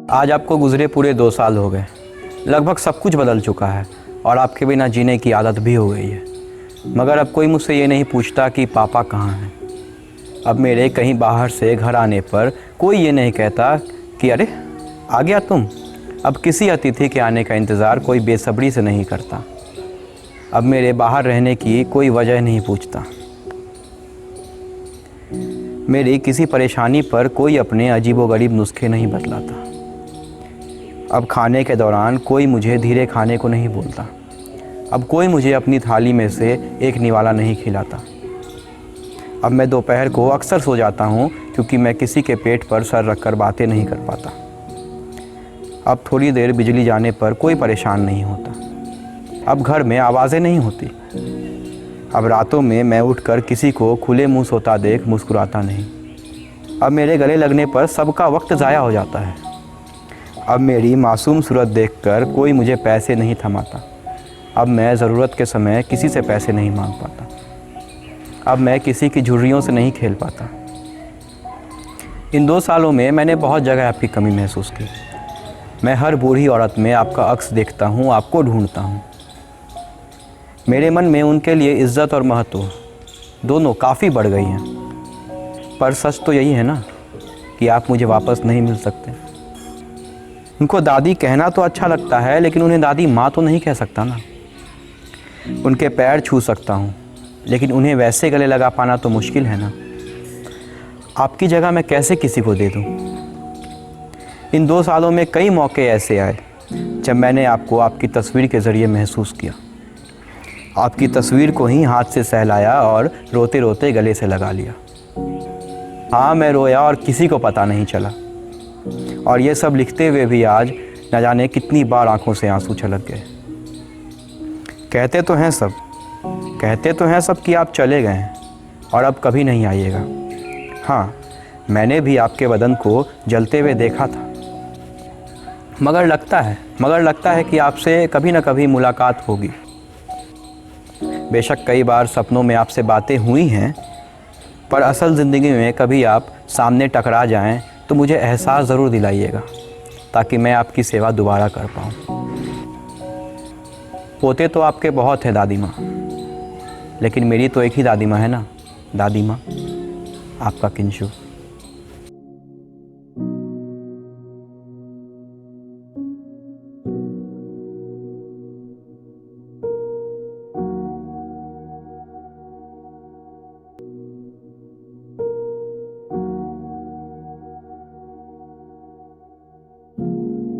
आज आपको गुज़रे पूरे 2 साल हो गए। लगभग सब कुछ बदल चुका है और आपके बिना जीने की आदत भी हो गई है। मगर अब कोई मुझसे ये नहीं पूछता कि पापा कहाँ हैं। अब मेरे कहीं बाहर से घर आने पर कोई ये नहीं कहता कि अरे आ गया तुम। अब किसी अतिथि के आने का इंतज़ार कोई बेसब्री से नहीं करता। अब मेरे बाहर रहने की कोई वजह नहीं पूछता। मेरी किसी परेशानी पर कोई अपने अजीबोगरीब नुस्खे नहीं बतलाता। अब खाने के दौरान कोई मुझे धीरे खाने को नहीं बोलता। अब कोई मुझे अपनी थाली में से एक निवाला नहीं खिलाता। अब मैं दोपहर को अक्सर सो जाता हूँ क्योंकि मैं किसी के पेट पर सर रखकर बातें नहीं कर पाता। अब थोड़ी देर बिजली जाने पर कोई परेशान नहीं होता। अब घर में आवाज़ें नहीं होती। अब रातों में मैं उठकर किसी को खुले मुंह सोता देख मुस्कुराता नहीं। अब मेरे गले लगने पर सबका वक्त ज़ाया हो जाता है। अब मेरी मासूम सूरत देखकर कोई मुझे पैसे नहीं थमाता। अब मैं ज़रूरत के समय किसी से पैसे नहीं मांग पाता। अब मैं किसी की झुर्रियों से नहीं खेल पाता। इन 2 सालों में मैंने बहुत जगह आपकी कमी महसूस की। मैं हर बूढ़ी औरत में आपका अक्स देखता हूँ, आपको ढूंढता हूँ। मेरे मन में उनके लिए इज़्ज़त और महत्व दोनों काफ़ी बढ़ गई हैं। पर सच तो यही है ना कि आप मुझे वापस नहीं मिल सकते। उनको दादी कहना तो अच्छा लगता है, लेकिन उन्हें दादी माँ तो नहीं कह सकता ना। उनके पैर छू सकता हूँ, लेकिन उन्हें वैसे गले लगा पाना तो मुश्किल है ना। आपकी जगह मैं कैसे किसी को दे दूँ। इन 2 सालों में कई मौके ऐसे आए जब मैंने आपको आपकी तस्वीर के ज़रिए महसूस किया। आपकी तस्वीर को ही हाथ से सहलाया और रोते रोते गले से लगा लिया। हाँ, मैं रोया और किसी को पता नहीं चला। और ये सब लिखते हुए भी आज न जाने कितनी बार आंखों से आंसू छलक गए। कहते तो हैं सब कि आप चले गए हैं और अब कभी नहीं आइएगा। हाँ, मैंने भी आपके बदन को जलते हुए देखा था। मगर लगता है कि आपसे कभी न कभी मुलाकात होगी। बेशक कई बार सपनों में आपसे बातें हुई हैं, पर असल ज़िंदगी में कभी आप सामने टकरा जाएं तो मुझे एहसास ज़रूर दिलाइएगा, ताकि मैं आपकी सेवा दोबारा कर पाऊँ। पोते तो आपके बहुत हैं दादी माँ, लेकिन मेरी तो एक ही दादी माँ है ना, दादी माँ, आपका किंशु।